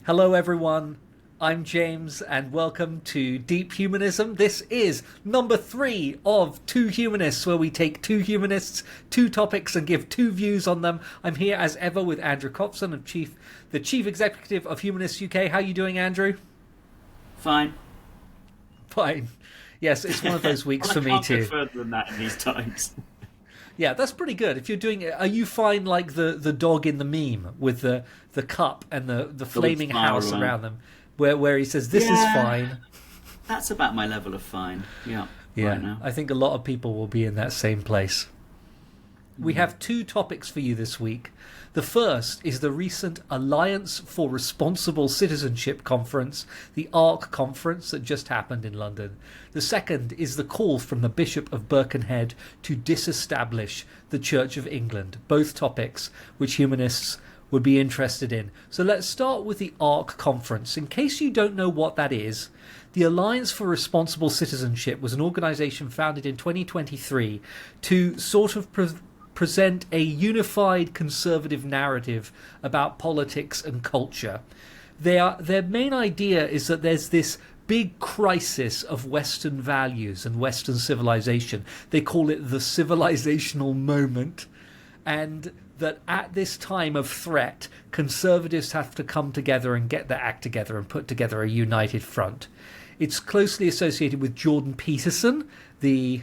Hello, everyone. I'm James, and welcome to Deep Humanism. This is number 3 of Two Humanists, where we take two humanists, two topics, and give two views on them. I'm here, as ever, with Andrew Copson, the Chief Executive of Humanists UK. How are you doing, Andrew? Fine. Fine. Yes, it's one of those weeks for me, too. I can't go further than that in these times. Yeah, that's pretty good. If you're doing it, are you fine like the dog in the meme with the cup and the flaming house around them? Where he says, this is fine. That's about my level of fine. Yeah. Yeah, right now. I think a lot of people will be in that same place. We have two topics for you this week. The first is the recent Alliance for Responsible Citizenship conference, the ARC conference that just happened in London. The second is the call from the Bishop of Birkenhead to disestablish the Church of England, both topics which humanists would be interested in. So let's start with the ARC conference. In case you don't know what that is, the Alliance for Responsible Citizenship was an organisation founded in 2023 to sort of present a unified conservative narrative about politics and culture. Their main idea is that there's this big crisis of Western values and Western civilization. They call it the civilizational moment, and that at this time of threat, conservatives have to come together and get their act together and put together a united front. It's closely associated with Jordan Peterson, the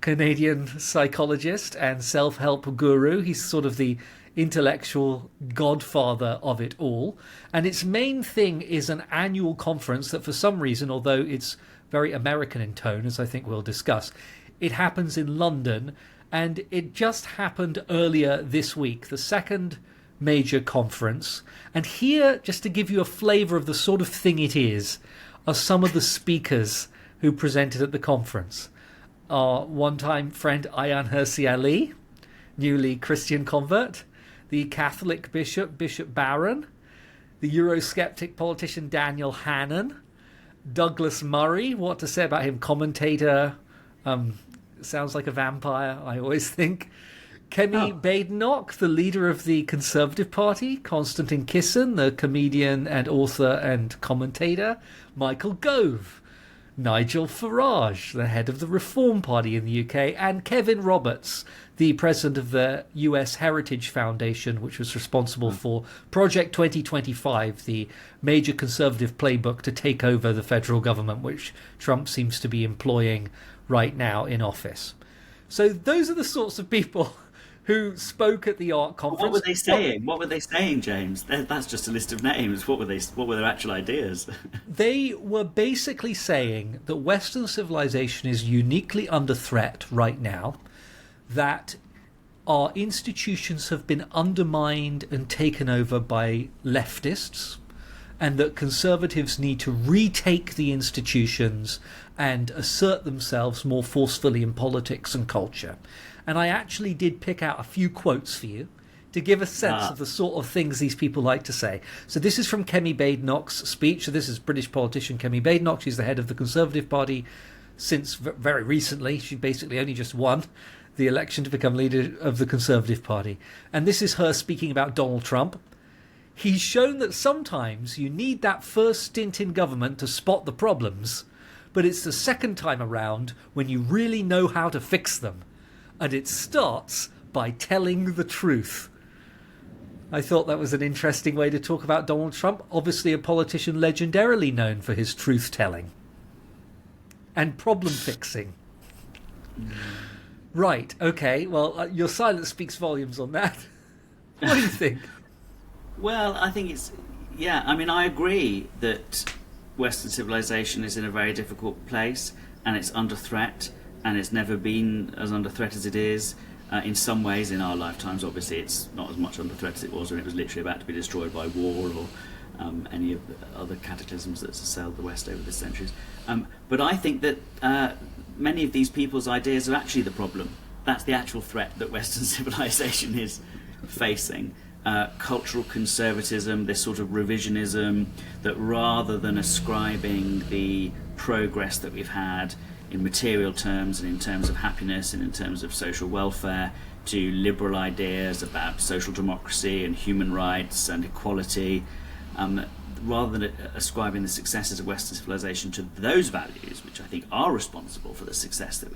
Canadian psychologist and self-help guru. He's sort of the intellectual godfather of it all. And its main thing is an annual conference that for some reason, although it's very American in tone, as I think we'll discuss, it happens in London. And it just happened earlier this week, the second major conference. And here, just to give you a flavour of the sort of thing it is, are some of the speakers who presented at the conference. Our one-time friend Ayaan Hirsi Ali, newly Christian convert, the Catholic Bishop Barron, the Eurosceptic politician Daniel Hannan, Douglas Murray, what to say about him, commentator, sounds like a vampire, I always think. Kemi Badenoch, the leader of the Conservative Party. Konstantin Kisin, the comedian and author and commentator. Michael Gove. Nigel Farage, the head of the Reform Party in the UK. And Kevin Roberts, the president of the US Heritage Foundation, which was responsible for Project 2025, the major conservative playbook to take over the federal government, which Trump seems to be employing right now in office. So those are the sorts of people who spoke at the ARC conference. What were they saying? What were they saying, James? That's just a list of names. What were their actual ideas? They were basically saying that Western civilization is uniquely under threat right now, that our institutions have been undermined and taken over by leftists, and that conservatives need to retake the institutions and assert themselves more forcefully in politics and culture. And I actually did pick out a few quotes for you to give a sense of the sort of things these people like to say. So this is from Kemi Badenoch's speech. So this is British politician Kemi Badenoch. She's the head of the Conservative Party since very recently. She basically only just won the election to become leader of the Conservative Party. And this is her speaking about Donald Trump. He's shown that sometimes you need that first stint in government to spot the problems, but it's the second time around when you really know how to fix them. And it starts by telling the truth. I thought that was an interesting way to talk about Donald Trump, obviously a politician legendarily known for his truth-telling and problem-fixing. Right, okay, well, your silence speaks volumes on that. What do you think? Well, I think I agree that Western civilization is in a very difficult place and it's under threat, and it's never been as under threat as it is. In some ways, in our lifetimes, obviously, it's not as much under threat as it was when it was literally about to be destroyed by war or any of the other cataclysms that's assailed the West over the centuries. But I think that many of these people's ideas are actually the problem. That's the actual threat that Western civilization is facing. Cultural conservatism, this sort of revisionism, that rather than ascribing the progress that we've had in material terms and in terms of happiness and in terms of social welfare to liberal ideas about social democracy and human rights and equality, rather than ascribing the successes of Western civilization to those values, which I think are responsible for the success that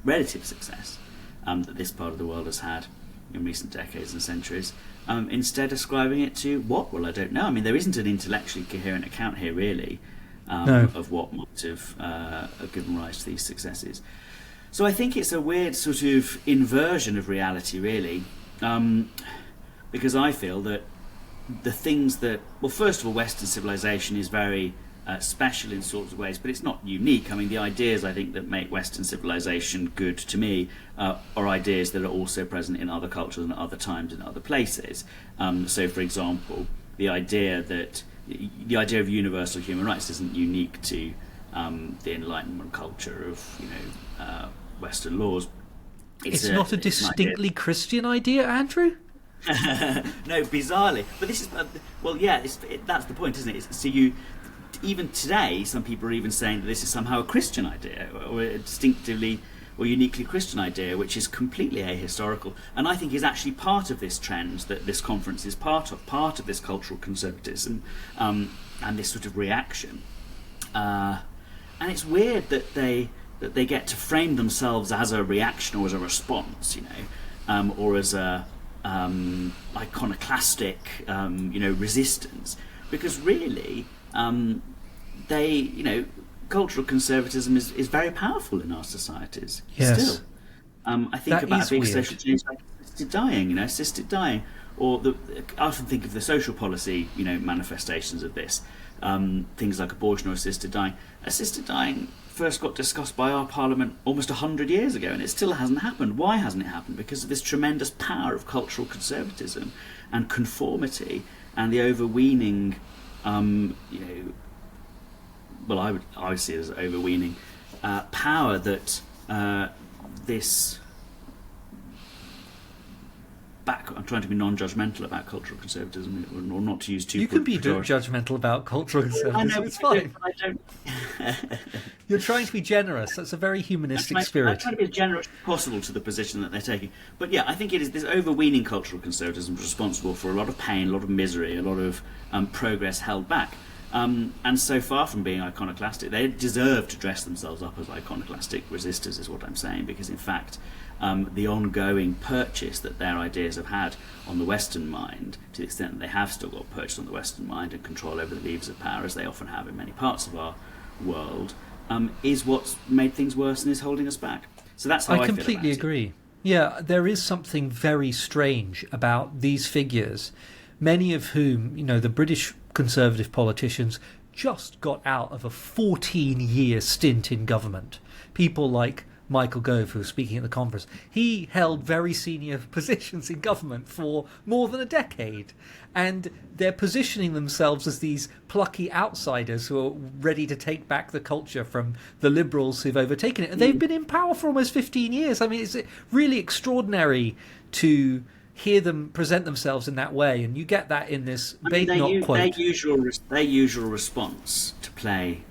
relative success, that this part of the world has had in recent decades and centuries, instead ascribing it to what? Well, I don't know. I mean, there isn't an intellectually coherent account here, really, of what might have given rise to these successes. So I think it's a weird sort of inversion of reality, really, because I feel that the things that, well, first of all, Western civilization is very special in sorts of ways, but it's not unique. I mean, the ideas I think that make Western civilization good to me are ideas that are also present in other cultures and other times and other places. So, for example, the idea of universal human rights isn't unique to the Enlightenment culture of Western laws. It's not a distinctly Christian idea, Andrew? No, bizarrely. But this is that's the point, isn't it? So even today, some people are even saying that this is somehow a Christian idea, or a distinctively or uniquely Christian idea, which is completely ahistorical, and I think is actually part of this trend that this conference is part of this cultural conservatism, and this sort of reaction. And it's weird that they get to frame themselves as a reaction or as a response, or as a iconoclastic, resistance, because really, cultural conservatism is very powerful in our societies. Yes. Still, I think that about a big weird. social change like assisted dying, or I often think of the social policy, manifestations of this, things like abortion or assisted dying. Assisted dying first got discussed by our Parliament almost 100 years ago, and it still hasn't happened. Why hasn't it happened? Because of this tremendous power of cultural conservatism and conformity and the overweening, I would see it as overweening power that this. I'm trying to be non-judgmental about cultural conservatism, or not to use too. You can be judgmental about cultural conservatism. I know, it's fine. I don't. You're trying to be generous. That's a very humanistic spirit. I'm trying to be as generous as possible to the position that they're taking. But yeah, I think it is this overweening cultural conservatism responsible for a lot of pain, a lot of misery, a lot of progress held back. And so far from being iconoclastic, they deserve to dress themselves up as iconoclastic resistors, is what I'm saying, because in fact, the ongoing purchase that their ideas have had on the Western mind, to the extent that they have still got purchase on the Western mind and control over the levers of power, as they often have in many parts of our world, is what's made things worse and is holding us back. So that's how I completely agree. Yeah, there is something very strange about these figures, many of whom, the British Conservative politicians just got out of a 14-year stint in government. People like Michael Gove, who was speaking at the conference, he held very senior positions in government for more than a decade. And they're positioning themselves as these plucky outsiders who are ready to take back the culture from the Liberals who've overtaken it. And they've been in power for almost 15 years. I mean, it's really extraordinary to hear them present themselves in that way, and you get that in this Badenoch quote. Their usual response to play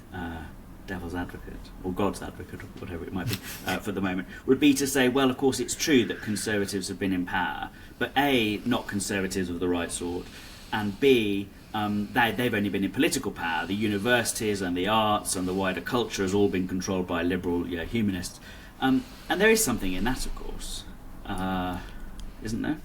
devil's advocate, or God's advocate, or whatever it might be for the moment, would be to say, well, of course it's true that conservatives have been in power, but A, not conservatives of the right sort, and B, they've only been in political power. The universities and the arts and the wider culture has all been controlled by liberal humanists. And there is something in that, of course, isn't there?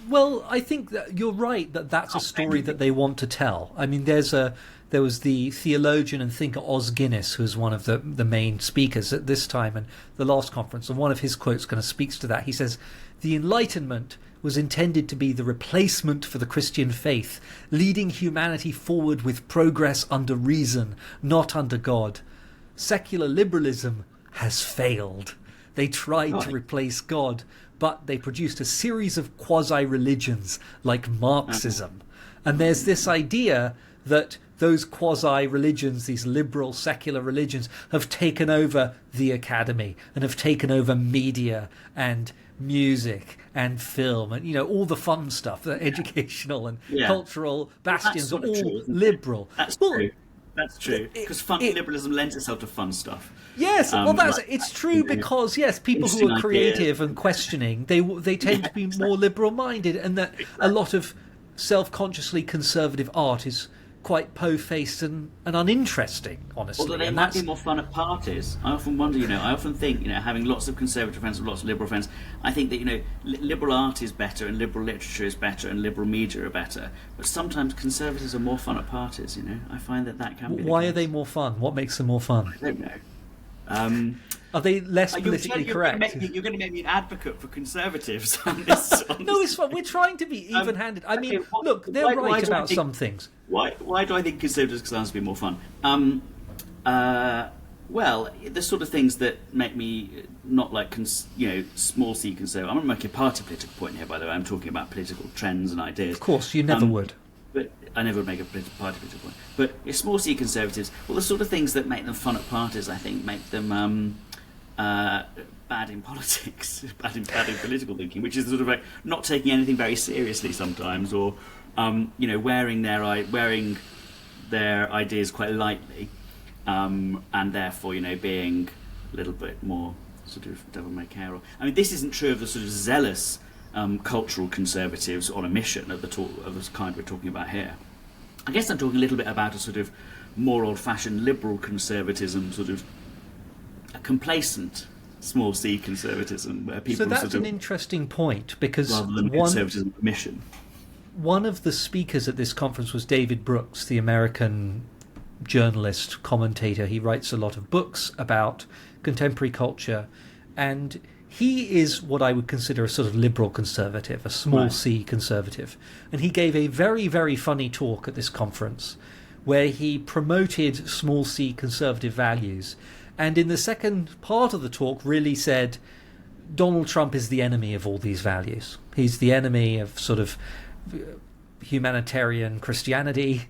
Well, I think that you're right that that's a story that they want to tell. I mean, there was the theologian and thinker Os Guinness, who was one of the main speakers at this time and the last conference, and one of his quotes kind of speaks to that. He says, "The Enlightenment was intended to be the replacement for the Christian faith, leading humanity forward with progress under reason, not under God. Secular liberalism has failed. They tried to replace God, but they produced a series of quasi-religions like Marxism." And there's this idea that those quasi-religions, these liberal secular religions, have taken over the academy and have taken over media and music and film and all the fun stuff, the educational and cultural bastions are all liberal. That's true. That's true, because liberalism lends itself to fun stuff. Yes, it's true because people who are creative and questioning, they tend to be more liberal-minded, and that a lot of self-consciously conservative art is quite po-faced and uninteresting, honestly. Although they might be more fun at parties. I often wonder, I often think, having lots of conservative friends and lots of liberal friends, I think that, liberal art is better and liberal literature is better and liberal media are better. But sometimes conservatives are more fun at parties, I find that can be the Why case. are they more fun? What makes them more fun? I don't know. Are they less politically correct? You're going to make me an advocate for conservatives on this. No, it's fine. We're trying to be even-handed. I mean, look, they're right about some things. Why do I think conservatives can sometimes be more fun? Well, the sort of things that make me not like, small c conservative. I'm not making a party political point here, by the way. I'm talking about political trends and ideas. Of course, you never would. But I never would make a party political point. But small c conservatives, well, the sort of things that make them fun at parties, I think, make them bad in politics, bad in political thinking, which is sort of like not taking anything very seriously sometimes, or wearing their ideas quite lightly, and therefore being a little bit more sort of devil may care. I mean, this isn't true of the sort of zealous cultural conservatives on a mission of the kind we're talking about here. I guess I'm talking a little bit about a sort of more old-fashioned liberal conservatism, sort of a complacent small c conservatism, where people so that's sort of, an interesting point, because rather than conservatism mission. One of the speakers at this conference was David Brooks, the American journalist, commentator. He writes a lot of books about contemporary culture, and he is what I would consider a sort of liberal conservative, a small c conservative. And he gave a very, very funny talk at this conference where he promoted small c conservative values, and in the second part of the talk really said Donald Trump is the enemy of all these values. He's the enemy of sort of humanitarian Christianity.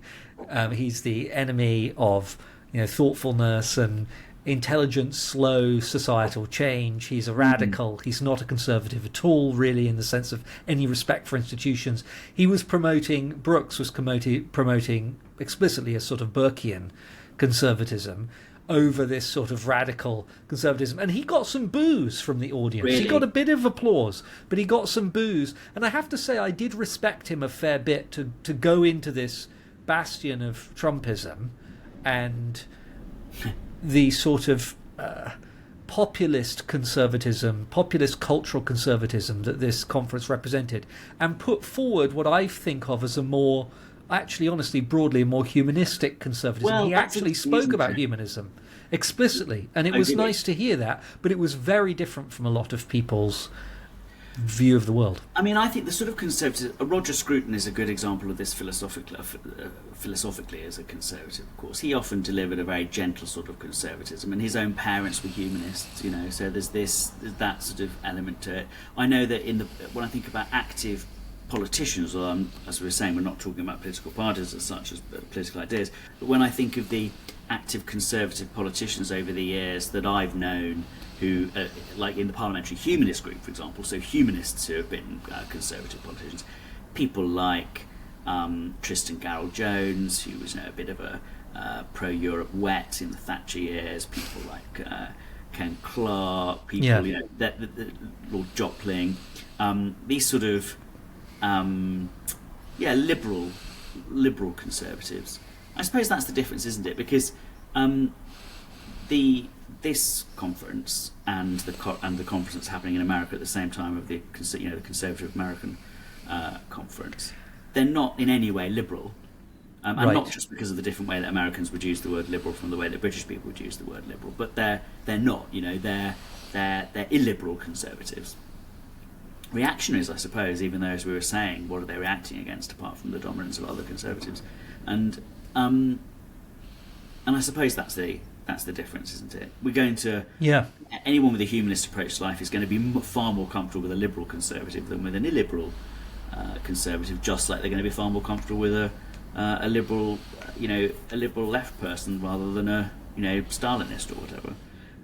He's the enemy of thoughtfulness and intelligent, slow societal change. He's a radical. He's not a conservative at all, really, in the sense of any respect for institutions. Brooks was promoting explicitly a sort of Burkean conservatism over this sort of radical conservatism, and he got some boos from the audience. Really? He got a bit of applause, but he got some boos, and I have to say I did respect him a fair bit to go into this bastion of Trumpism and the sort of populist conservatism, populist cultural conservatism that this conference represented, and put forward what I think of as a more, actually, honestly, broadly, a more humanistic conservatism. Well, he actually spoke about humanism explicitly, and it was nice to hear that, but it was very different from a lot of people's view of the world. I mean, I think the sort of conservative... Roger Scruton is a good example of this philosophically as a conservative, of course. He often delivered a very gentle sort of conservatism, and his own parents were humanists, so there's that sort of element to it. I know that when I think about active politicians, or as we were saying, we're not talking about political parties as such as political ideas, but when I think of the active conservative politicians over the years that I've known who, like in the parliamentary humanist group, for example, so humanists who have been conservative politicians, people like Tristan Garel-Jones, who was a bit of a pro-Europe wet in the Thatcher years, people like Ken Clarke, people, Lord Jopling, these sort of liberal conservatives. I suppose that's the difference, isn't it? Because this conference and the conference that's happening in America at the same time of the Conservative American conference, they're not in any way liberal, and not just because of the different way that Americans would use the word liberal from the way that British people would use the word liberal, but they're not. They're illiberal conservatives. Reactionaries, I suppose, even though, as we were saying, what are they reacting against apart from the dominance of other conservatives? And I suppose that's the difference, isn't it? We're going to anyone with a humanist approach to life is going to be far more comfortable with a liberal conservative than with an illiberal conservative, just like they're going to be far more comfortable with a liberal left person rather than a Stalinist or whatever.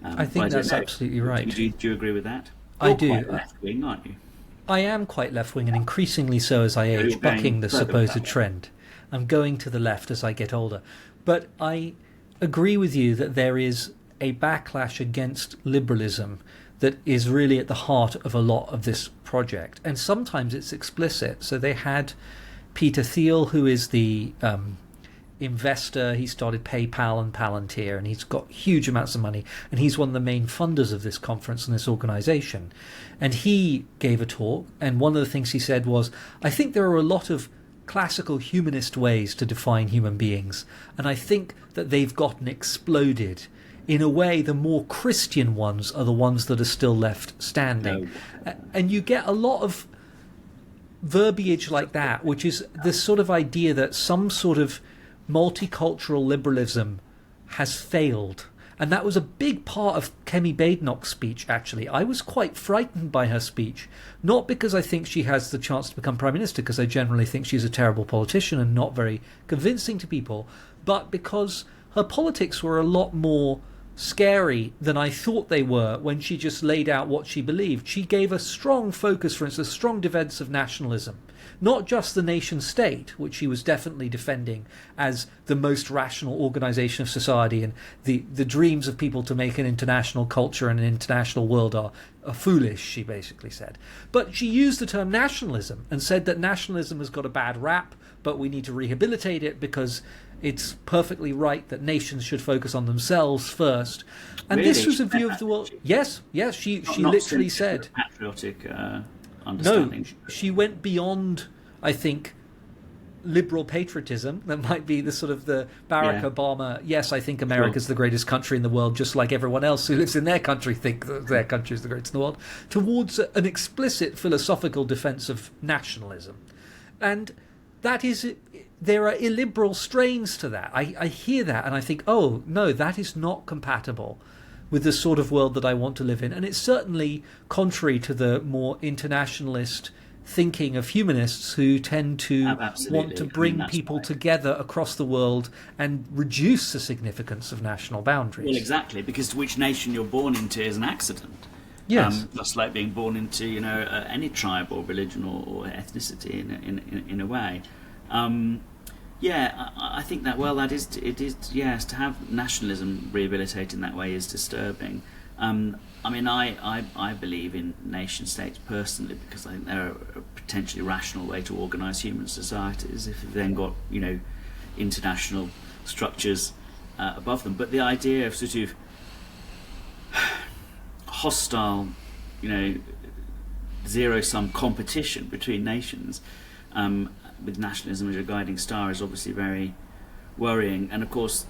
I think that's absolutely right. Do you agree with that? I do. Quite left-wing, aren't you? I am quite left-wing, and increasingly so as I age, bucking the supposed trend. I'm going to the left as I get older. But I agree with you that there is a backlash against liberalism that is really at the heart of a lot of this project. And sometimes it's explicit. So they had Peter Thiel, who is the investor. He started PayPal and Palantir, and he's got huge amounts of money, and he's one of the main funders of this conference and this organization. And he gave a talk, and one of the things he said was, I think there are a lot of classical humanist ways to define human beings, and I think that they've gotten exploded. In a way, the more Christian ones are the ones that are still left standing. No. And you get a lot of verbiage like that, which is this sort of idea that some sort of multicultural liberalism has failed. And that was a big part of Kemi Badenoch's speech, actually. I was quite frightened by her speech, not because I think she has the chance to become Prime Minister, because I generally think she's a terrible politician and not very convincing to people, but because her politics were a lot more scary than I thought they were when she just laid out what she believed. She gave a strong focus, for instance, a strong defence of nationalism. Not just the nation state, which she was definitely defending as the most rational organisation of society, and the dreams of people to make an international culture and an international world are foolish, she basically said. But she used the term nationalism and said that nationalism has got a bad rap, but we need to rehabilitate it because it's perfectly right that nations should focus on themselves first. And really? This was a view of the world. Yes, she literally said patriotic understanding. No, she went beyond, I think, liberal patriotism. That might be the sort of the Barack Obama, yes, I think America's the greatest country in the world, just like everyone else who lives in their country think that their country is the greatest in the world, towards an explicit philosophical defence of nationalism. And that is, there are illiberal strains to that. I hear that and I think, oh, no, that is not compatible with the sort of world that I want to live in. And it's certainly contrary to the more internationalist thinking of humanists who tend to want to bring people together across the world and reduce the significance of national boundaries. Well, exactly, because which nation you're born into is an accident. Yes, just like being born into any tribe or religion or ethnicity in a way. I think that to have nationalism rehabilitated in that way is disturbing. I believe in nation states personally because I think they're a potentially rational way to organise human societies if you've then got international structures above them. But the idea of sort of hostile, zero-sum competition between nations with nationalism as your guiding star is obviously very worrying. And of course,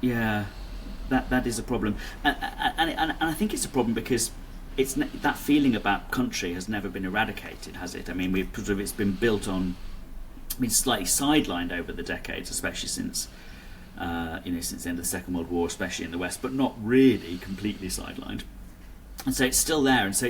that is a problem. And I think it's a problem because that feeling about country has never been eradicated, has it? I mean, it's been built on, slightly sidelined over the decades, especially since since the end of the Second World War, especially in the West, but not really completely sidelined. And so it's still there, and so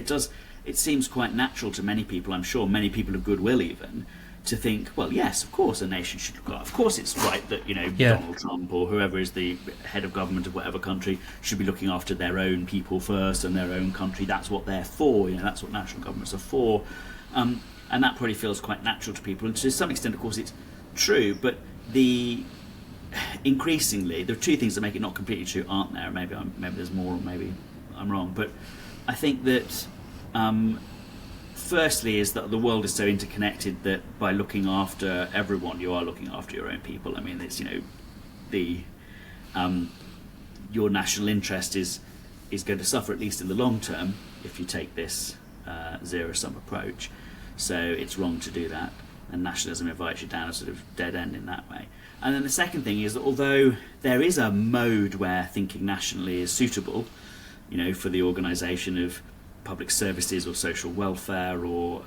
it seems quite natural to many people, I'm sure many people of goodwill even, to think, well, yes, of course a nation should look after. Of course it's right that Donald Trump or whoever is the head of government of whatever country should be looking after their own people first and their own country. That's what they're for. That's what national governments are for. And that probably feels quite natural to people. And to some extent, of course, it's true. But increasingly, there are two things that make it not completely true, aren't there? Maybe there's more, or maybe I'm wrong. But I think that firstly is that the world is so interconnected that by looking after everyone, you are looking after your own people. I mean, it's your national interest is going to suffer, at least in the long term, if you take this zero-sum approach. So it's wrong to do that, and nationalism invites you down a sort of dead end in that way. And then the second thing is that although there is a mode where thinking nationally is suitable, for the organisation of public services or social welfare or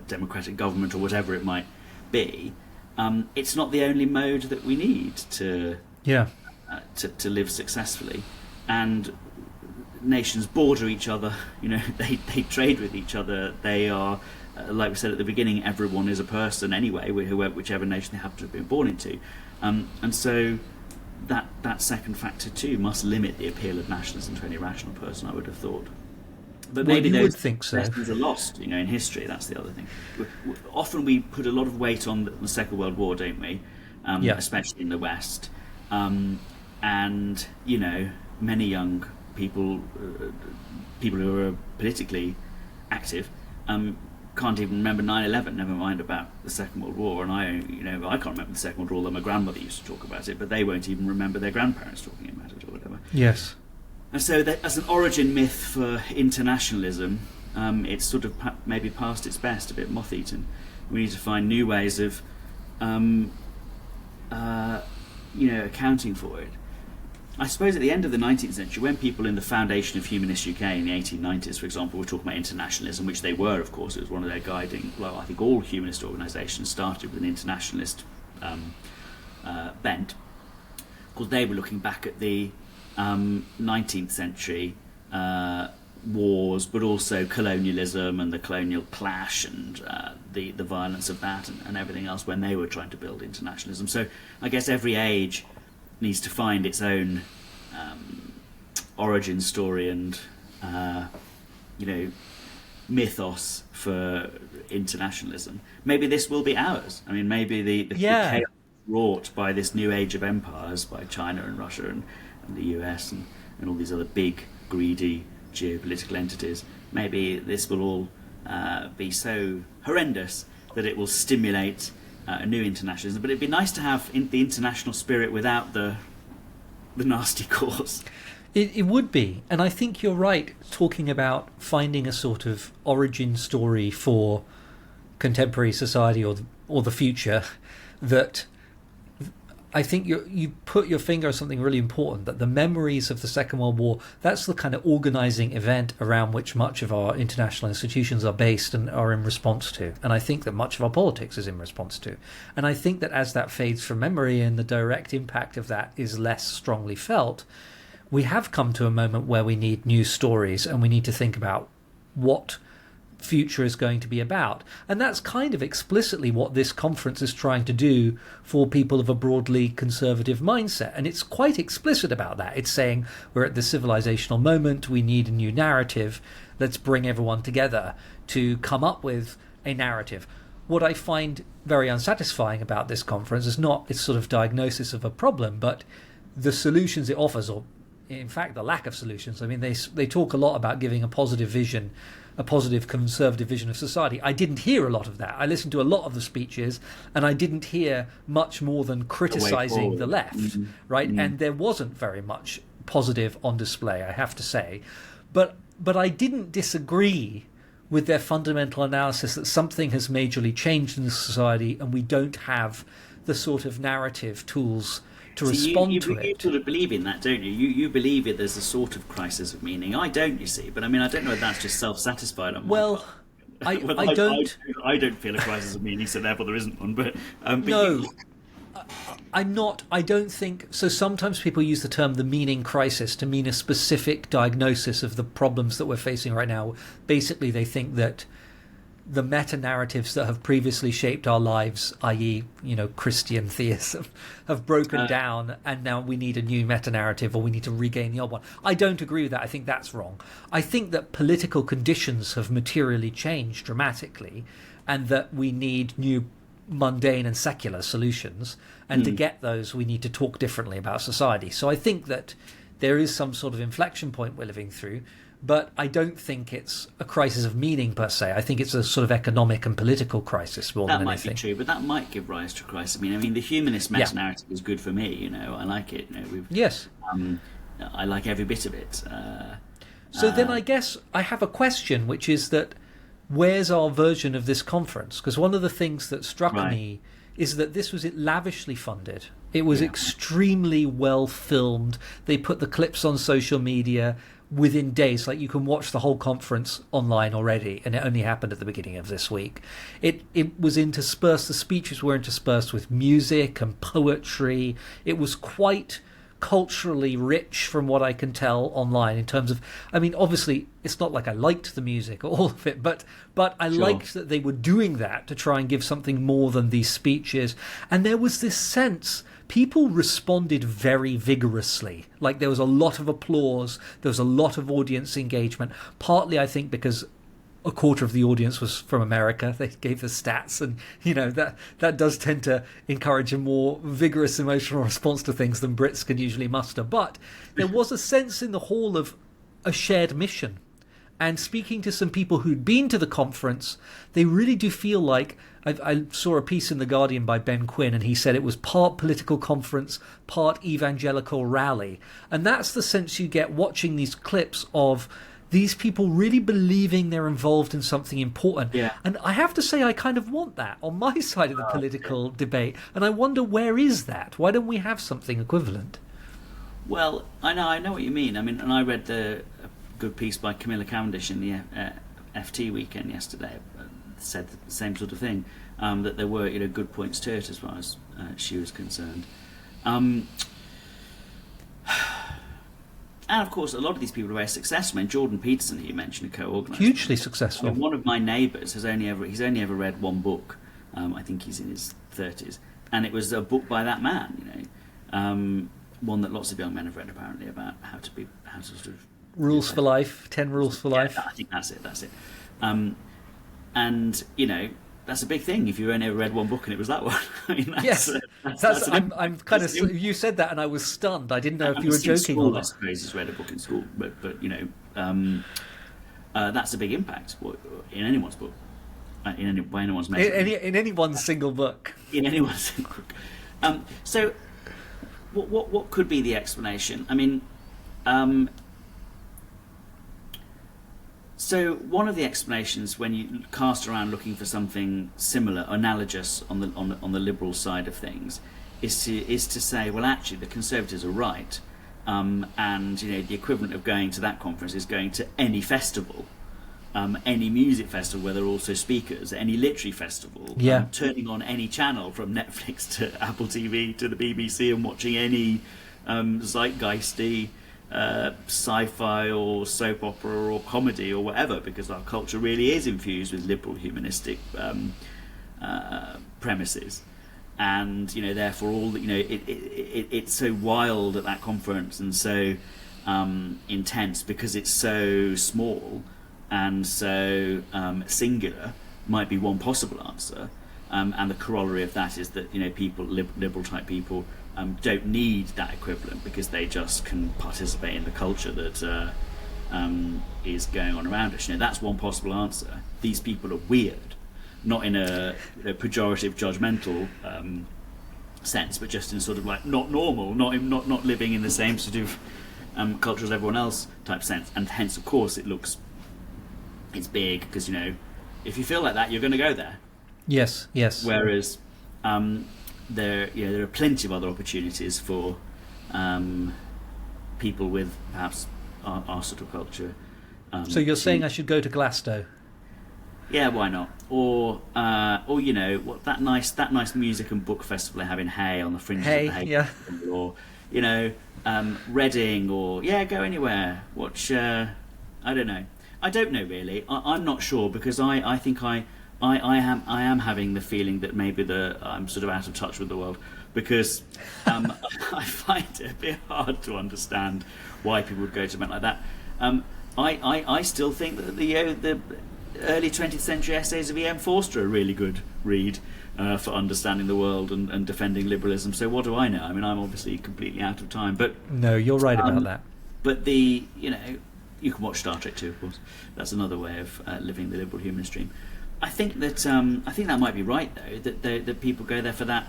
democratic government or whatever it might be, it's not the only mode that we need to live successfully. And nations border each other, they trade with each other, they are, like we said at the beginning, everyone is a person anyway, whichever nation they happen to have been born into. And so that second factor too must limit the appeal of nationalism to any rational person, I would have thought. But maybe you would think so. Lessons are lost, in history. That's the other thing. Often we put a lot of weight on the Second World War, don't we? Especially in the West. And many young people who are politically active, can't even remember 9/11. Never mind about the Second World War. And I can't remember the Second World War. Although my grandmother used to talk about it, but they won't even remember their grandparents talking about it or whatever. Yes. And so, as an origin myth for internationalism, it's sort of maybe past its best, a bit moth-eaten. We need to find new ways of, accounting for it. I suppose at the end of the 19th century, when people in the foundation of Humanists UK in the 1890s, for example, were talking about internationalism, which they were, of course, it was one of their guiding. Well, I think all humanist organisations started with an internationalist bent. Of course, they were looking back at the 19th century wars, but also colonialism and the colonial clash and the violence of that and everything else when they were trying to build internationalism. So I guess every age needs to find its own origin story and mythos for internationalism. Maybe this will be ours. I mean, maybe the chaos wrought by this new age of empires, by China and Russia and the US and all these other big, greedy geopolitical entities, maybe this will all be so horrendous that it will stimulate a new internationalism. But it'd be nice to have the international spirit without the nasty cause. It would be, and I think you're right talking about finding a sort of origin story for contemporary society or the future. That I think you put your finger on something really important, that the memories of the Second World War, that's the kind of organising event around which much of our international institutions are based and are in response to. And I think that much of our politics is in response to. And I think that as that fades from memory and the direct impact of that is less strongly felt, we have come to a moment where we need new stories and we need to think about what future is going to be about. And that's kind of explicitly what this conference is trying to do for people of a broadly conservative mindset. And it's quite explicit about that. It's saying we're at the civilizational moment, we need a new narrative, let's bring everyone together to come up with a narrative. What I find very unsatisfying about this conference is not its sort of diagnosis of a problem, but the solutions it offers, or in fact the lack of solutions. I mean, they talk a lot about giving a positive vision, a positive conservative vision of society. I didn't hear a lot of that. I listened to a lot of the speeches and I didn't hear much more than criticising the left, right? Mm-hmm. And there wasn't very much positive on display, I have to say. But I didn't disagree with their fundamental analysis that something has majorly changed in the society and we don't have the sort of narrative tools to respond to it. You sort of believe in that, don't you? You believe it there's a sort of crisis of meaning. I don't, you see. But I mean, I don't know if that's just self-satisfied on my part. I don't. I don't feel a crisis of meaning, so therefore there isn't one. But no, I'm not. I don't think so. Sometimes people use the term "the meaning crisis" to mean a specific diagnosis of the problems that we're facing right now. Basically, they think that the meta-narratives that have previously shaped our lives, i.e., Christian theism, have broken down, and now we need a new meta-narrative, or we need to regain the old one. I don't agree with that. I think that's wrong. I think that political conditions have materially changed dramatically, and that we need new mundane and secular solutions, and to get those, we need to talk differently about society. So I think that there is some sort of inflection point we're living through, but I don't think it's a crisis of meaning per se. I think it's a sort of economic and political crisis more than anything. That might be true, but that might give rise to a crisis. I mean, the humanist meta-narrative is good for me. I like it. Yes. I like every bit of it. So then I guess I have a question, which is that where's our version of this conference? Because one of the things that struck me is that this was lavishly funded. It was extremely well filmed. They put the clips on social media within days. Like, you can watch the whole conference online already, and it only happened at the beginning of this week. It was interspersed, the speeches were interspersed with music and poetry. It was quite culturally rich from what I can tell online in terms of, I mean, obviously it's not like I liked the music or all of it, but I liked that they were doing that to try and give something more than these speeches. And there was this sense people responded very vigorously. Like, there was a lot of applause, there was a lot of audience engagement, partly I think because a quarter of the audience was from America. They gave the stats, and that does tend to encourage a more vigorous emotional response to things than Brits can usually muster. But there was a sense in the hall of a shared mission, And speaking to some people who'd been to the conference, they really do feel like... I saw a piece in The Guardian by Ben Quinn, and he said it was part political conference, part evangelical rally. And that's the sense you get watching these clips of these people really believing they're involved in something important. Yeah. And I have to say, I kind of want that on my side of the political debate. And I wonder, where is that? Why don't we have something equivalent? Well, I know what you mean. I mean, and I read a good piece by Camilla Cavendish in the FT weekend yesterday. Said the same sort of thing, that there were good points to it as far as she was concerned. And of course, a lot of these people are very successful. I mean, Jordan Peterson, who you mentioned, a co-organised, Hugely successful. I mean, one of my neighbours he's only ever read one book. I think he's in his 30s, and it was a book by that man. One that lots of young men have read, apparently, about how to sort of Rules for Life, 10 Rules for Life. I think that's it. And that's a big thing if you only ever read one book and it was that one. I mean, I'm kind of. You said that and I was stunned. I didn't know if you were joking or not. I suppose he's read a book in school, but that's a big impact in anyone's book, by anyone's measure. In anyone's single book. In anyone's single book. So, what could be the explanation? I mean. So one of the explanations when you cast around looking for something similar, analogous on the liberal side of things, is to say, well, actually, the Conservatives are right, and the equivalent of going to that conference is going to any festival, any music festival where there are also speakers, any literary festival, turning on any channel from Netflix to Apple TV to the BBC and watching any zeitgeisty. Sci-fi or soap opera or comedy or whatever, because our culture really is infused with liberal humanistic premises, and therefore all that it's so wild at that conference and so intense because it's so small and so singular might be one possible answer, and the corollary of that is that people, liberal type people, don't need that equivalent because they just can participate in the culture that is going on around us. That's one possible answer. These people are weird, not in a pejorative, judgmental sense, but just in sort of like not normal, not living in the same sort of culture as everyone else type sense. And hence, of course, it's big because if you feel like that, you're going to go there. Yes. Whereas. There are plenty of other opportunities for people with perhaps our sort of culture. So you're saying I should go to Glasgow? Yeah, why not? Or what that nice music and book festival they have in Hay on the fringes of the Hay. Yeah. Or Reading, or go anywhere. Watch. I don't know. I don't know really. I'm not sure because I think I am having the feeling that maybe I'm sort of out of touch with the world because I find it a bit hard to understand why people would go to an event like that. I still think that the early 20th century essays of E.M. Forster are a really good read for understanding the world and defending liberalism. So what do I know? I mean, I'm obviously completely out of time. But no, you're right about that. But you can watch Star Trek too, of course. That's another way of living the liberal humanist dream. I think that might be right though. That people go there for that,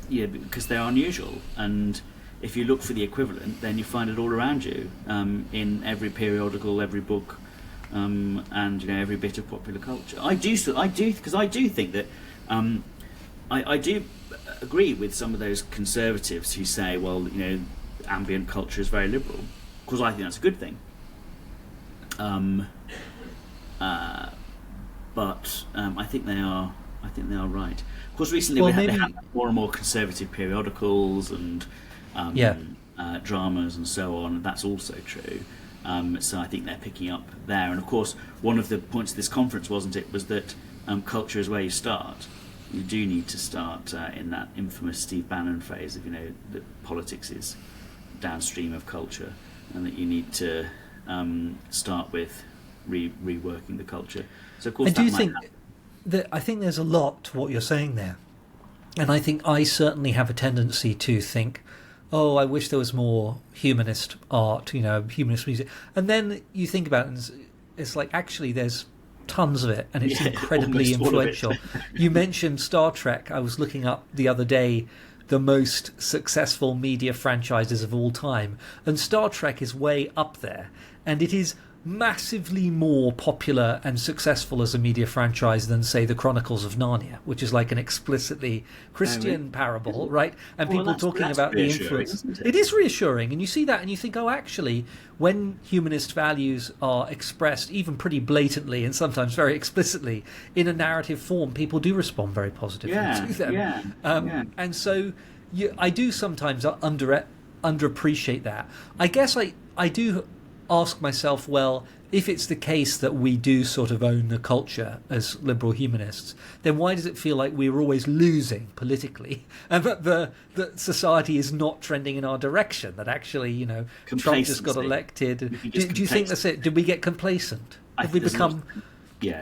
because they're unusual. And if you look for the equivalent, then you find it all around you in every periodical, every book, and every bit of popular culture. I do because I do think that I do agree with some of those conservatives who say, well, ambient culture is very liberal, because I think that's a good thing. But I think they are right. Of course, recently we have more and more conservative periodicals and dramas and so on. That's also true. So I think they're picking up there. And of course, one of the points of this conference was that culture is where you start. You do need to start in that infamous Steve Bannon phrase of that politics is downstream of culture, and that you need to start with reworking the culture. So of course, I do think that there's a lot to what you're saying there, and I think I certainly have a tendency to think, oh, I wish there was more humanist art, humanist music, and then you think about it, and it's like actually there's tons of it, and it's incredibly almost all of it. influential. You mentioned Star Trek. I was looking up the other day the most successful media franchises of all time, and Star Trek is way up there, and it is massively more popular and successful as a media franchise than, say, the Chronicles of Narnia, which is like an explicitly Christian parable, right? And people talking about the influence. It is reassuring, and you see that and you think, oh, actually, when humanist values are expressed, even pretty blatantly and sometimes very explicitly, in a narrative form, people do respond very positively to them. And so I do sometimes underappreciate that. I guess I do ask myself, well, if it's the case that we do sort of own the culture as liberal humanists, then why does it feel like we're always losing politically, and that society is not trending in our direction? That actually, you know, Trump just got elected. Do you think that's it? Did we get complacent? Did we become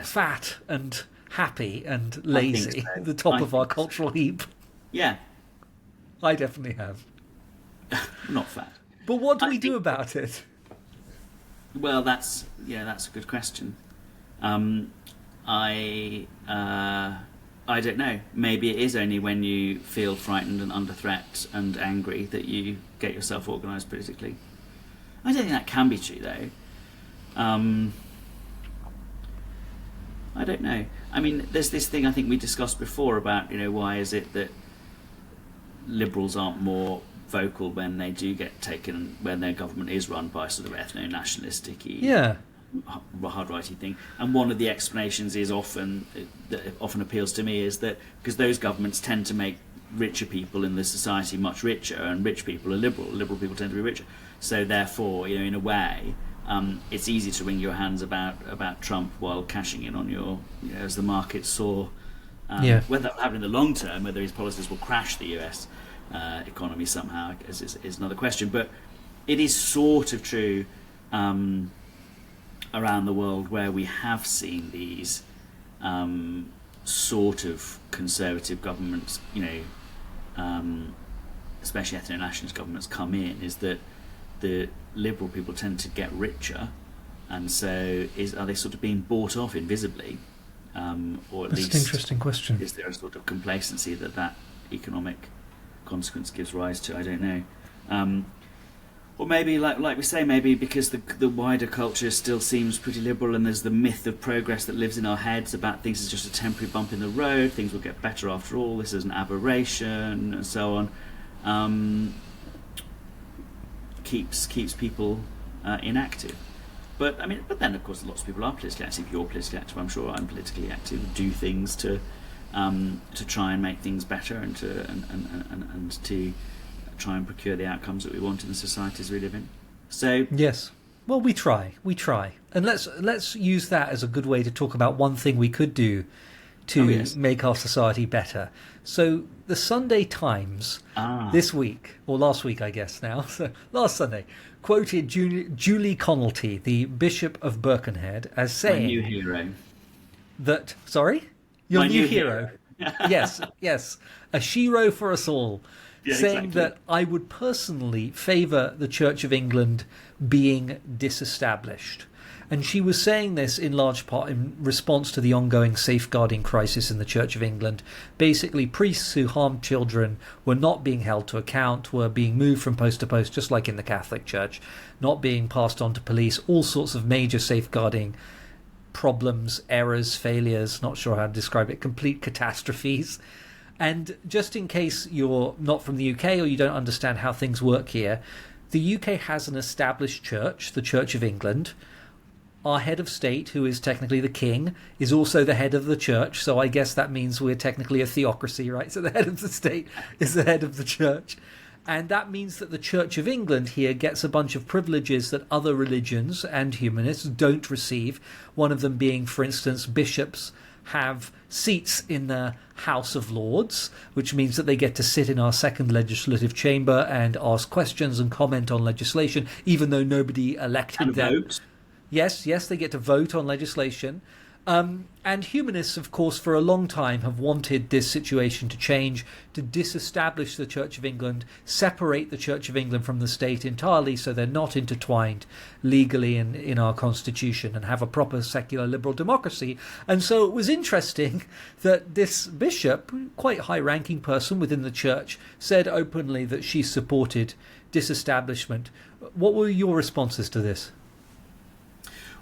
fat and happy and lazy at the top of our cultural heap? Yeah, I definitely have. Not fat. But what do we do about it? Well, that's a good question. I don't know. Maybe it is only when you feel frightened and under threat and angry that you get yourself organised politically. I don't think that can be true, though. I don't know. I mean, there's this thing I think we discussed before about, you know, why is it that liberals aren't more vocal when they do get taken, when their government is run by sort of ethno-nationalistic hard-righty thing. And one of the explanations is that often appeals to me is that because those governments tend to make richer people in the society much richer, and rich people are liberal people tend to be richer, so therefore, you know, in a way, it's easy to wring your hands about Trump while cashing in on your, you know, as the market saw. Whether that will happen in the long term, whether his policies will crash the US economy somehow is another question, but it is sort of true around the world where we have seen these sort of conservative governments, you know, especially ethno-nationalist governments come in, is that the liberal people tend to get richer, and so are they sort of being bought off invisibly, or at least an interesting question. Is there a sort of complacency that economic consequence gives rise to? I don't know. Or maybe, like we say, maybe because the wider culture still seems pretty liberal, and there's the myth of progress that lives in our heads about things as just a temporary bump in the road, things will get better after all, this is an aberration, and so on, keeps people inactive. But then of course lots of people are politically active. You're politically active, I'm sure. I'm politically active. Do things to try and make things better, and to try and procure the outcomes that we want in the societies we live in. So yes, well, we try, and let's use that as a good way to talk about one thing we could do to make our society better. So the Sunday Times this week, or last week, I guess now, so last Sunday, quoted Julie Connelty, the Bishop of Birkenhead, as saying, "My new hero." That your new hero. yes, a shero for us all. Yeah, saying exactly. that I would personally favour the Church of England being disestablished. And she was saying this in large part in response to the ongoing safeguarding crisis in the Church of England. Basically, priests who harmed children were not being held to account, were being moved from post to post, just like in the Catholic Church, not being passed on to police, all sorts of major safeguarding problems, errors, failures, not sure how to describe it, complete catastrophes. And just in case you're not from the UK or you don't understand how things work here, the UK has an established church, the Church of England. Our head of state, who is technically the king, is also the head of the church, so I guess that means we're technically a theocracy, right? So the head of the state is the head of the church. And that means that the Church of England here gets a bunch of privileges that other religions and humanists don't receive. One of them being, for instance, bishops have seats in the House of Lords, which means that they get to sit in our second legislative chamber and ask questions and comment on legislation, even though nobody elected them. Vote. Yes, they get to vote on legislation. And humanists, of course, for a long time have wanted this situation to change, to disestablish the Church of England, separate the Church of England from the state entirely so they're not intertwined legally in our constitution, and have a proper secular liberal democracy. And so it was interesting that this bishop, quite high-ranking person within the church, said openly that she supported disestablishment. What were your responses to this?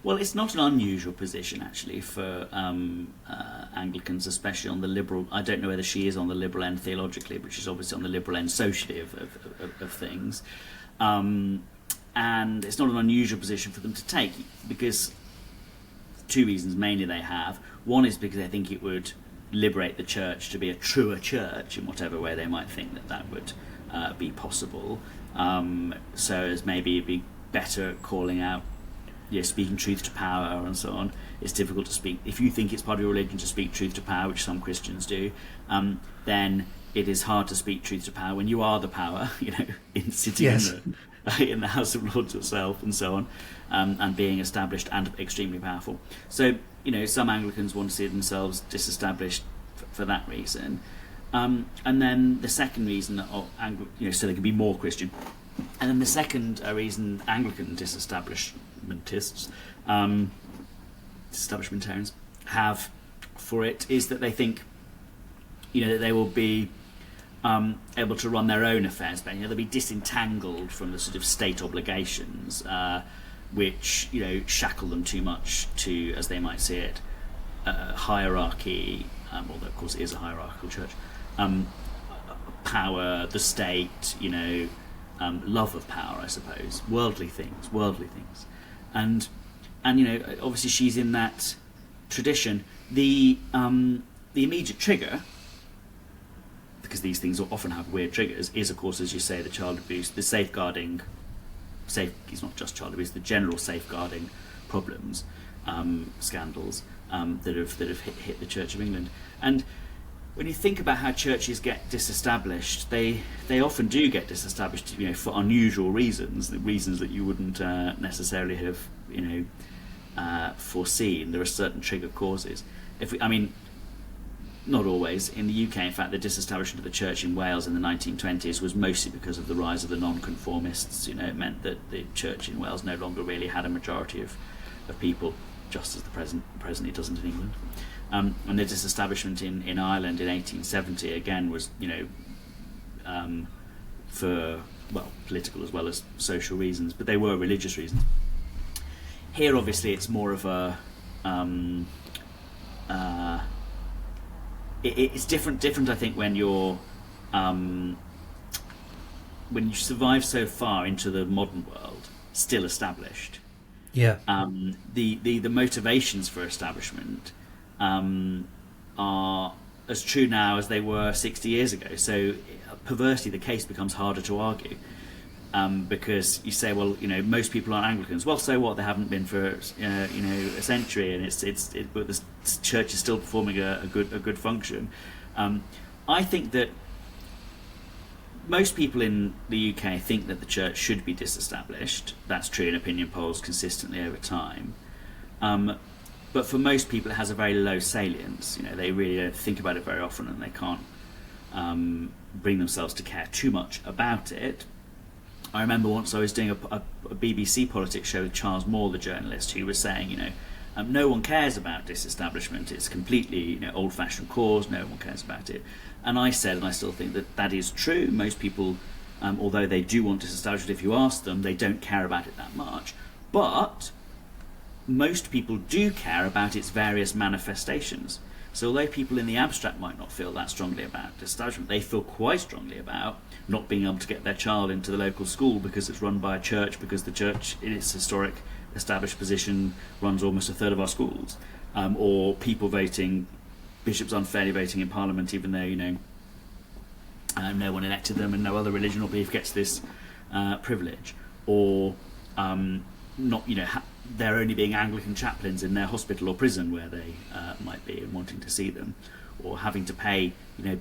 Well, it's not an unusual position, actually, for Anglicans, especially on the liberal... I don't know whether she is on the liberal end theologically, but she's obviously on the liberal end socially of things. And it's not an unusual position for them to take, because two reasons mainly they have. One is because they think it would liberate the church to be a truer church in whatever way they might think that would be possible. So as maybe it'd be better at calling out, speaking truth to power and so on. It's difficult to speak. If you think it's part of your religion to speak truth to power, which some Christians do, then it is hard to speak truth to power when you are the power, in sitting Yes. in the House of Lords yourself and so on, and being established and extremely powerful. So, some Anglicans want to see themselves disestablished for that reason. And then the second reason, so they can be more Christian. And then the second reason Anglican disestablishmentists, disestablishmentarians, have for it is that they think, that they will be able to run their own affairs better. They'll be disentangled from the sort of state obligations, which shackle them too much to, as they might see it, hierarchy. Although of course it is a hierarchical church. Power, the state, love of power, I suppose, worldly things, and obviously she's in that tradition. The immediate trigger, because these things often have weird triggers, is of course, as you say, the child abuse, the safeguarding. It's not just child abuse, the general safeguarding problems, scandals that have hit the Church of England. And when you think about how churches get disestablished, they often do get disestablished, for unusual reasons, the reasons that you wouldn't necessarily have, foreseen. There are certain trigger causes. Not always. In the UK, in fact, the disestablishment of the church in Wales in the 1920s was mostly because of the rise of the nonconformists. It meant that the church in Wales no longer really had a majority of people, just as the presently doesn't in England. And the disestablishment in Ireland in 1870 again was, for political as well as social reasons, but they were religious reasons. Here, obviously, it's more of a it's different. I think when you're when you survive so far into the modern world, still established. Yeah. The motivations for establishment are as true now as they were 60 years ago. So perversely, the case becomes harder to argue, because you say, well, most people aren't Anglicans. Well, so what? They haven't been for a century, and but the church is still performing a good function. I think that most people in the UK think that the church should be disestablished. That's true in opinion polls consistently over time. But for most people, it has a very low salience. They really don't think about it very often, and they can't bring themselves to care too much about it. I remember once I was doing a BBC politics show with Charles Moore, the journalist, who was saying, no one cares about disestablishment. It's completely, old-fashioned cause. No one cares about it. And I said, and I still think that is true. Most people, although they do want disestablishment, if you ask them, they don't care about it that much. But most people do care about its various manifestations. So although people in the abstract might not feel that strongly about disestablishment, they feel quite strongly about not being able to get their child into the local school because it's run by a church, because the church, in its historic established position, runs almost a third of our schools, or people voting, bishops unfairly voting in Parliament, even though no one elected them and no other religion or belief gets this privilege, or there only being Anglican chaplains in their hospital or prison where they might be, and wanting to see them, or having to pay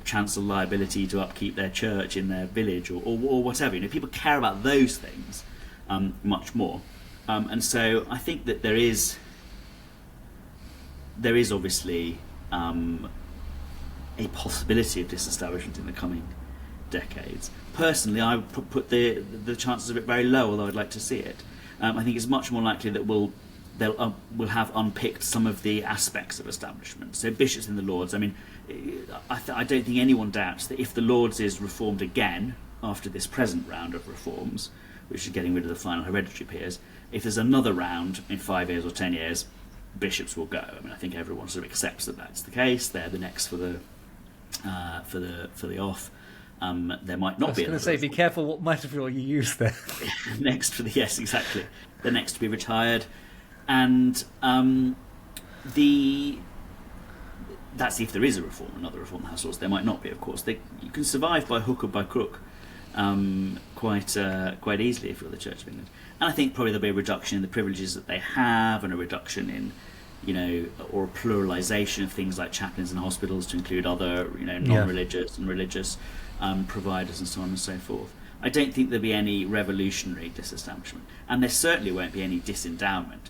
chancel liability to upkeep their church in their village, or whatever. People care about those things much more, and so I think that there is there is obviously a possibility of disestablishment in the coming decades. Personally, I would put the chances of it very low, although I'd like to see it. I think it's much more likely that we'll have unpicked some of the aspects of establishment. So bishops in the Lords, I mean, I don't think anyone doubts that if the Lords is reformed again after this present round of reforms, which is getting rid of the final hereditary peers, if there's another round in 5 years or 10 years, bishops will go. I mean, I think everyone sort of accepts that that's the case. They're the next for the off. There might not be. I was going to say, be careful what metaphor you use there. Next for the yes, exactly. The next to be retired, and that's if there is a reform, another reform of households. There might not be, of course. You can survive by hook or by crook quite easily if you're the Church of England. And I think probably there'll be a reduction in the privileges that they have, and a reduction in, or a pluralisation of things like chaplains in hospitals to include other, non-religious and religious providers and so on and so forth. I don't think there'll be any revolutionary disestablishment, and there certainly won't be any disendowment.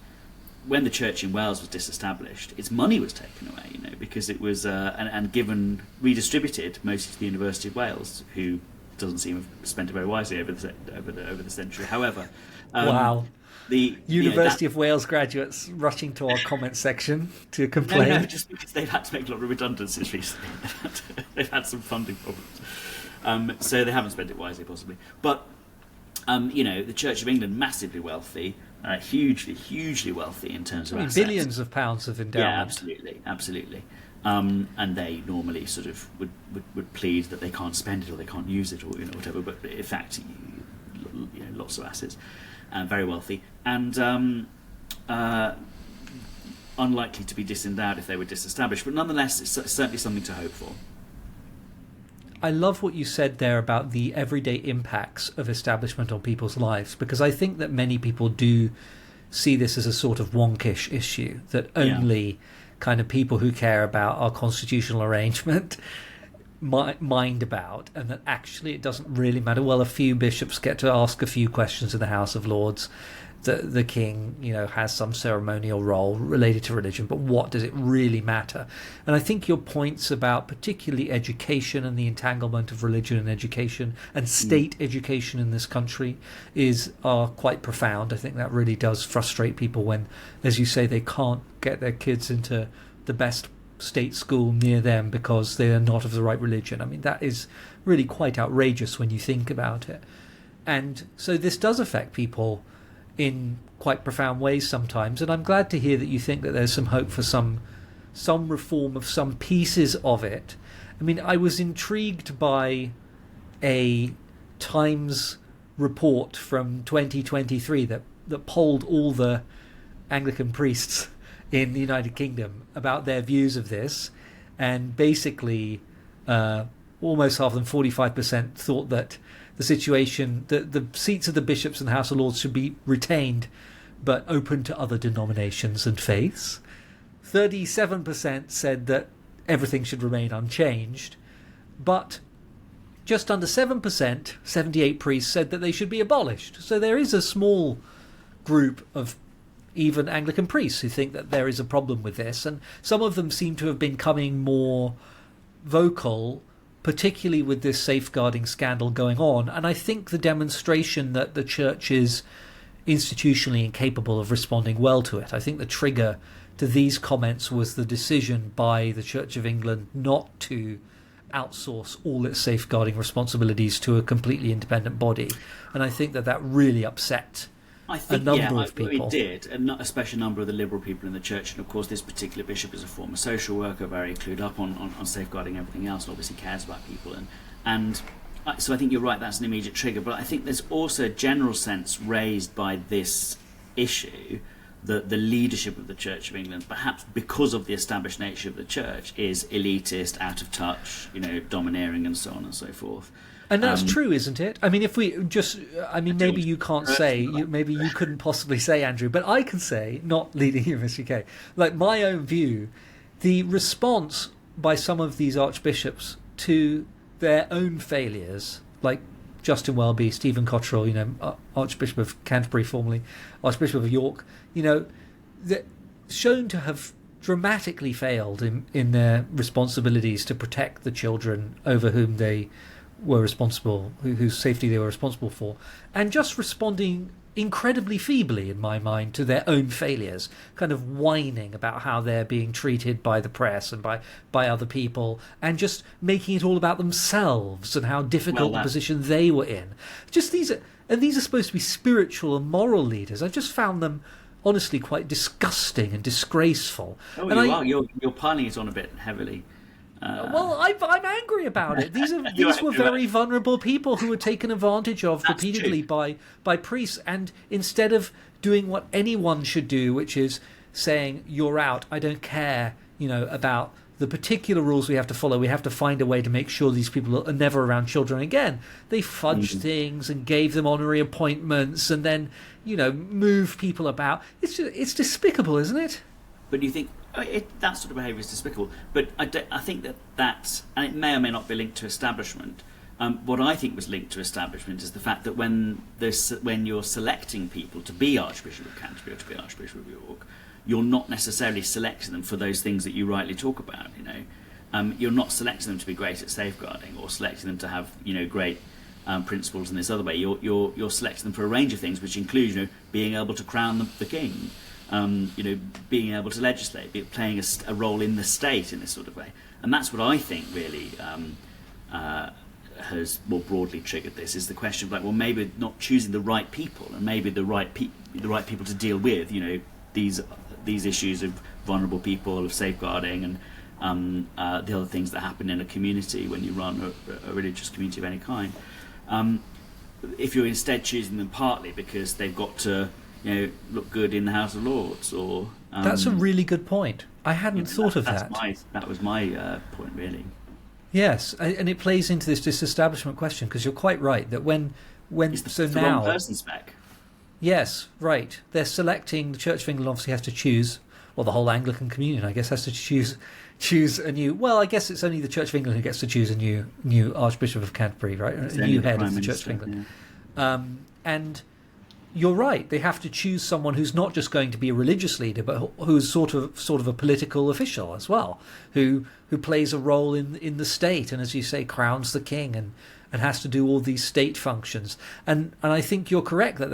When the Church in Wales was disestablished, its money was taken away, because it was and given redistributed mostly to the University of Wales, who doesn't seem to have spent it very wisely over the century. However, wow. The University of Wales graduates rushing to our comment section to complain. No, just because they've had to make a lot of redundancies recently. They've had some funding problems. So they haven't spent it wisely, possibly. But, the Church of England, massively wealthy, hugely wealthy in terms of assets. Billions of pounds of endowment. Yeah, absolutely. And they normally sort of would plead that they can't spend it or they can't use it or whatever. But in fact, lots of assets. Very wealthy, and unlikely to be disendowed if they were disestablished, but nonetheless it's certainly something to hope for. I love what you said there about the everyday impacts of establishment on people's lives, because I think that many people do see this as a sort of wonkish issue, that only kind of people who care about our constitutional arrangement mind about, and that actually it doesn't really matter. Well, a few bishops get to ask a few questions in the House of Lords. The king, has some ceremonial role related to religion, but what does it really matter? And I think your points about particularly education and the entanglement of religion and education and state education in this country are quite profound. I think that really does frustrate people when, as you say, they can't get their kids into the best state school near them because they are not of the right religion. I mean, that is really quite outrageous when you think about it. And so this does affect people in quite profound ways sometimes, and I'm glad to hear that you think that there's some hope for some reform of some pieces of it. I mean, I was intrigued by a Times report from 2023 that polled all the Anglican priests in the United Kingdom about their views of this, and basically almost half of them, 45%, thought that the situation, the seats of the bishops in the House of Lords should be retained but open to other denominations and faiths. 37% said that everything should remain unchanged, but just under 7%, 78 priests, said that they should be abolished. So there is a small group of even Anglican priests who think that there is a problem with this, and some of them seem to have been becoming more vocal, particularly with this safeguarding scandal going on. And I think the demonstration that the church is institutionally incapable of responding well to it, I think the trigger to these comments was the decision by the Church of England not to outsource all its safeguarding responsibilities to a completely independent body. And I think that really upset a number of people. It did, and especially a number of the liberal people in the church. And of course, this particular bishop is a former social worker, very clued up on safeguarding everything else, and obviously cares about people. And so I think you're right, that's an immediate trigger. But I think there's also a general sense raised by this issue that the leadership of the Church of England, perhaps because of the established nature of the church, is elitist, out of touch, domineering, and so on and so forth. And that's true, isn't it? I mean, if we just, maybe you can't say, maybe you couldn't possibly say, Andrew, but I can say, not leading Humanists UK, like my own view, the response by some of these archbishops to their own failures, like Justin Welby, Stephen Cotterill, Archbishop of Canterbury, formerly Archbishop of York, they're shown to have dramatically failed in their responsibilities to protect the children over whom they were responsible, whose safety they were responsible for, and just responding incredibly feebly, in my mind, to their own failures, kind of whining about how they're being treated by the press and by other people, and just making it all about themselves and how difficult the position they were in. Just these are supposed to be spiritual and moral leaders. I've just found them honestly quite disgusting and disgraceful. Oh, and you're piling it on a bit heavily. Well, I'm angry about it. These were very vulnerable people who were taken advantage of repeatedly by priests, and instead of doing what anyone should do, which is saying, you're out, I don't care, about the particular rules we have to follow, we have to find a way to make sure these people are never around children again. They fudged things and gave them honorary appointments and then, moved people about. It's despicable, isn't it? But do you think that sort of behaviour is despicable? But I think that's, and it may or may not be linked to establishment. What I think was linked to establishment is the fact that when you're selecting people to be Archbishop of Canterbury or to be Archbishop of York, you're not necessarily selecting them for those things that you rightly talk about. You're not selecting them to be great at safeguarding or selecting them to have great principles in this other way. You're selecting them for a range of things, which include being able to crown the king. Being able to legislate, playing a role in the state in this sort of way, and that's what I think really has more broadly triggered this. Is the question of maybe not choosing the right people, and maybe the right people to deal with these issues of vulnerable people, of safeguarding, and the other things that happen in a community when you run a religious community of any kind. If you're instead choosing them partly because they've got to look good in the House of Lords, or that's a really good point. I hadn't thought of that. That was my point, really. Yes, and it plays into this disestablishment question, because you're quite right that when it's the wrong person spec. Yes, right. They're selecting. The Church of England obviously has to choose. Well, the whole Anglican communion, I guess, has to choose a new. Well, I guess it's only the Church of England who gets to choose a new Archbishop of Canterbury, right? A new head of the Church of England, and. You're right. They have to choose someone who's not just going to be a religious leader, but who's sort of a political official as well, who plays a role in the state, and as you say, crowns the king and has to do all these state functions. And I think you're correct that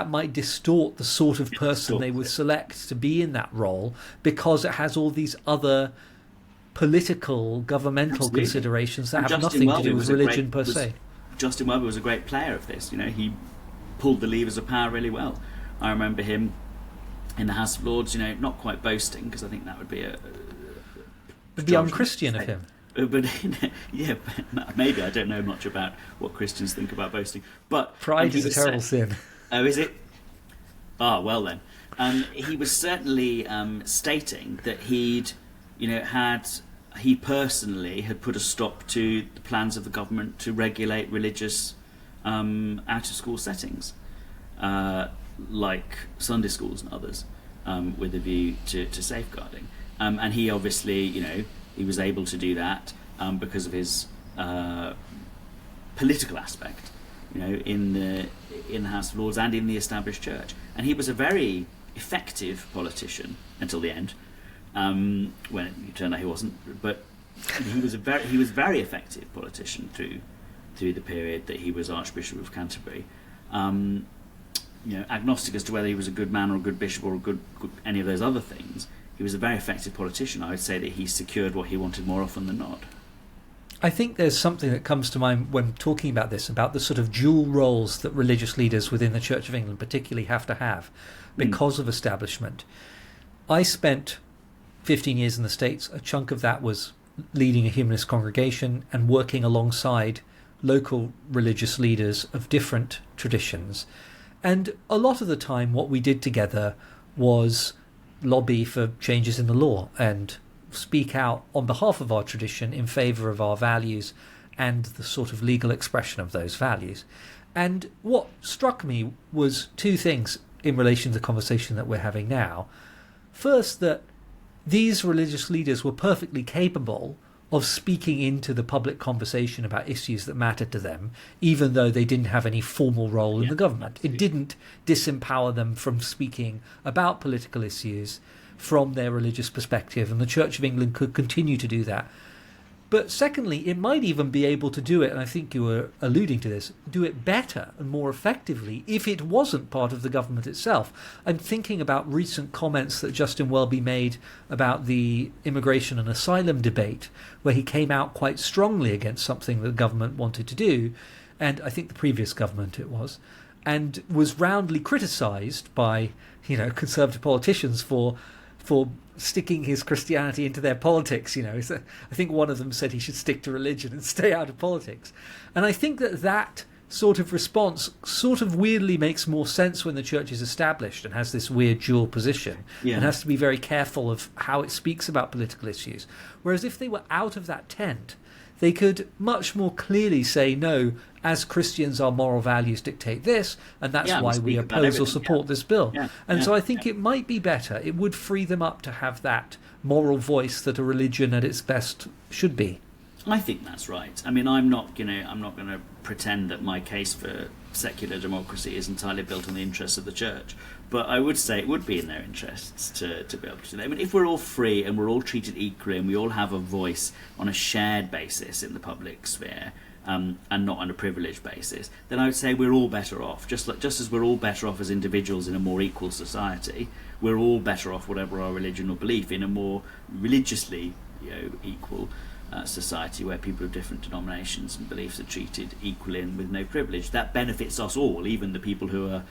might distort the sort of person they would select to be in that role, because it has all these other political, governmental considerations that have nothing to do with religion per se. Justin Welby was a great player of this. He pulled the levers of power really well. I remember him in the House of Lords, not quite boasting, because I think that would be would be unchristian of him. But yeah, maybe. I don't know much about what Christians think about boasting. But pride is a terrible sin. Oh, is it? Ah, well then. He was certainly stating that he personally had put a stop to the plans of the government to regulate religious out-of-school settings, like Sunday schools and others, with a view to safeguarding. And he obviously, he was able to do that because of his political aspect, in the House of Lords and in the established church. And he was a very effective politician until the end. When it turned out he wasn't, but he was very effective politician through the period that he was Archbishop of Canterbury. Agnostic as to whether he was a good man or a good bishop or a good any of those other things, he was a very effective politician. I would say that he secured what he wanted more often than not. I think there's something that comes to mind when talking about this, about the sort of dual roles that religious leaders within the Church of England particularly have to have because of establishment. I spent 15 years in the States. A chunk of that was leading a humanist congregation and working alongside local religious leaders of different traditions. And a lot of the time what we did together was lobby for changes in the law and speak out on behalf of our tradition in favour of our values and the sort of legal expression of those values. And what struck me was two things in relation to the conversation that we're having now. First, that these religious leaders were perfectly capable of speaking into the public conversation about issues that mattered to them, even though they didn't have any formal role in the government. It didn't disempower them from speaking about political issues from their religious perspective, and the Church of England could continue to do that. But secondly, it might even be able to do it, and I think you were alluding to this, do it better and more effectively if it wasn't part of the government itself. I'm thinking about recent comments that Justin Welby made about the immigration and asylum debate, where he came out quite strongly against something the government wanted to do, and I think the previous government it was, and was roundly criticised by, Conservative politicians for sticking his Christianity into their politics. I think one of them said he should stick to religion and stay out of politics. And I think that sort of response sort of weirdly makes more sense when the church is established and has this weird dual position and has to be very careful of how it speaks about political issues. Whereas if they were out of that tent, they could much more clearly say, no, as Christians, our moral values dictate this, and that's why we oppose or support this bill. So I think it might be better. It would free them up to have that moral voice that a religion at its best should be. I think that's right. I mean, I'm not going to pretend that my case for secular democracy is entirely built on the interests of the church. But I would say it would be in their interests to be able to do that. I mean, if we're all free and we're all treated equally and we all have a voice on a shared basis in the public sphere, and not on a privileged basis, then I would say we're all better off. Just as we're all better off as individuals in a more equal society, we're all better off, whatever our religion or belief, in a more religiously equal society where people of different denominations and beliefs are treated equally and with no privilege. That benefits us all, even the people who are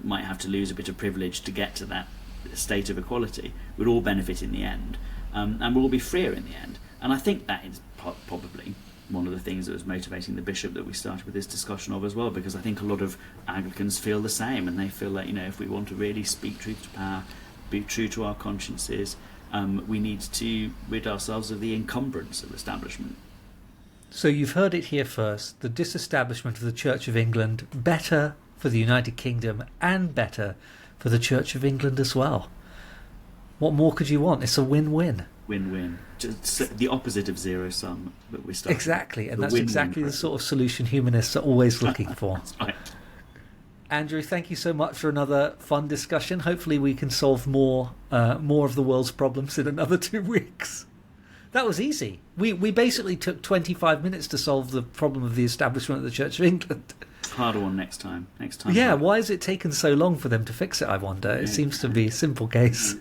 might have to lose a bit of privilege to get to that state of equality. We'd all benefit in the end, and we'll all be freer in the end. And I think that is probably one of the things that was motivating the bishop that we started with this discussion of as well, because I think a lot of Anglicans feel the same, and they feel that if we want to really speak truth to power, be true to our consciences, we need to rid ourselves of the encumbrance of establishment. So you've heard it here first. The disestablishment of the Church of England, better for the United Kingdom and better for the Church of England as well. What more could you want? It's a win-win. Win-win. Just the opposite of zero-sum that we're starting. Exactly, and that's exactly the sort of solution humanists are always looking for. That's right. Andrew, thank you so much for another fun discussion. Hopefully we can solve more of the world's problems in another 2 weeks. That was easy. We basically took 25 minutes to solve the problem of the establishment of the Church of England. Harder one next time. Yeah, why has it taken so long for them to fix it, I wonder? It seems to be a simple case.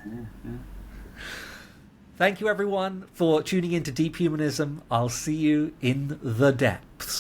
Thank you, everyone, for tuning in to Deep Humanism. I'll see you in the depths.